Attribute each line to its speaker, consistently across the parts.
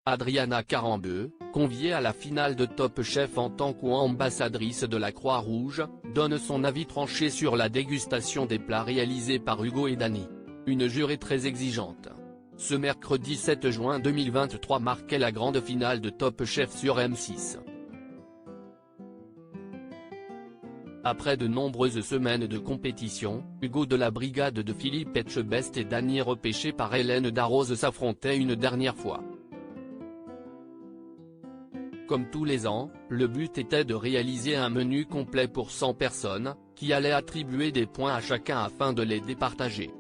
Speaker 1: Adriana Karembeu, conviée à la finale de Top Chef en tant qu'ambassadrice de la Croix-Rouge, donne son avis tranché sur la dégustation des plats réalisés par Hugo et Dany. Une jurée très exigeante. Ce mercredi 7 juin 2023 marquait la grande finale de Top Chef sur M6. Après de nombreuses semaines de compétition, Hugo de la brigade de Philippe Etchebest et Dany repêché par Hélène Darroze s'affrontaient une dernière fois. Comme tous les ans, le but était de réaliser un menu complet pour 100 personnes, qui allait attribuer des points à chacun afin de les départager.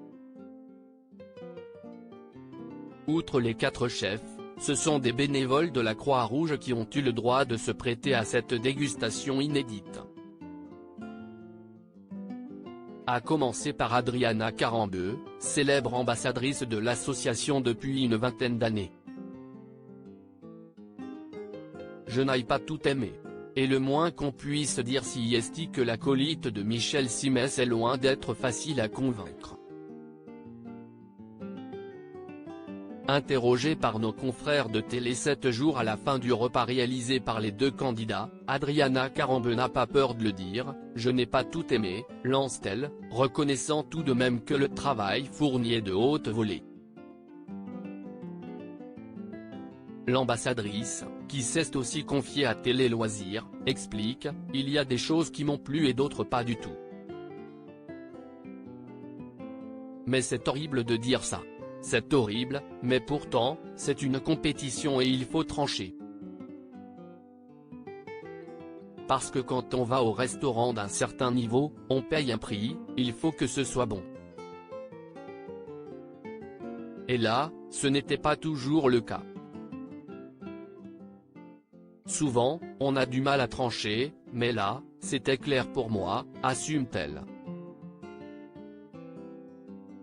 Speaker 1: Outre les 4 chefs, ce sont des bénévoles de la Croix-Rouge qui ont eu le droit de se prêter à cette dégustation inédite. À commencer par Adriana Karembeu, célèbre ambassadrice de l'association depuis une vingtaine d'années. Je n'ai pas tout aimé. Et le moins qu'on puisse dire si est que l'acolyte de Michel Simès est loin d'être facile à convaincre. Interrogée par nos confrères de Télé 7 jours à la fin du repas réalisé par les 2 candidats, Adriana Karembeu n'a pas peur de le dire, « Je n'ai pas tout aimé », lance-t-elle, reconnaissant tout de même que le travail fourni est de haute volée. L'ambassadrice, qui s'est aussi confiée à Télé Loisirs, explique, « Il y a des choses qui m'ont plu et d'autres pas du tout. Mais c'est horrible de dire ça. C'est horrible, mais pourtant, c'est une compétition et il faut trancher. Parce que quand on va au restaurant d'un certain niveau, on paye un prix, il faut que ce soit bon. Et là, ce n'était pas toujours le cas. Souvent, on a du mal à trancher, mais là, c'était clair pour moi, assume-t-elle.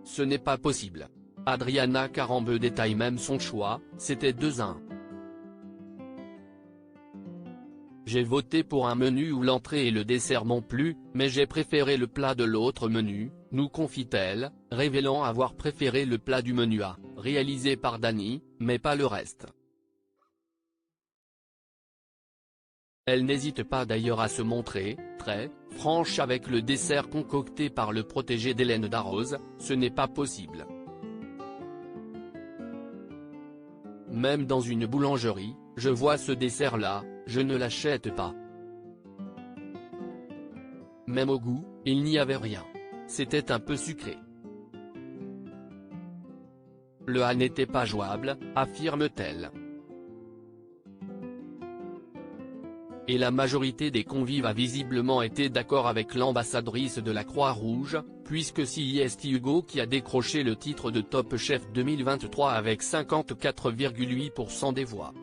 Speaker 1: Ce n'est pas possible. Adriana Karembeu détaille même son choix, c'était 2-1. J'ai voté pour un menu où l'entrée et le dessert m'ont plu, mais j'ai préféré le plat de l'autre menu, nous confie-t-elle, révélant avoir préféré le plat du menu A, réalisé par Dany, mais pas le reste. Elle n'hésite pas d'ailleurs à se montrer, très franche avec le dessert concocté par le protégé d'Hélène Darroze, ce n'est pas possible. Même dans une boulangerie, je vois ce dessert-là, je ne l'achète pas. Même au goût, il n'y avait rien. C'était un peu sucré. Le A n'était pas jouable, affirme-t-elle. Et la majorité des convives a visiblement été d'accord avec l'ambassadrice de la Croix-Rouge, puisque c'est Hugo qui a décroché le titre de Top Chef 2023 avec 54,8% des voix.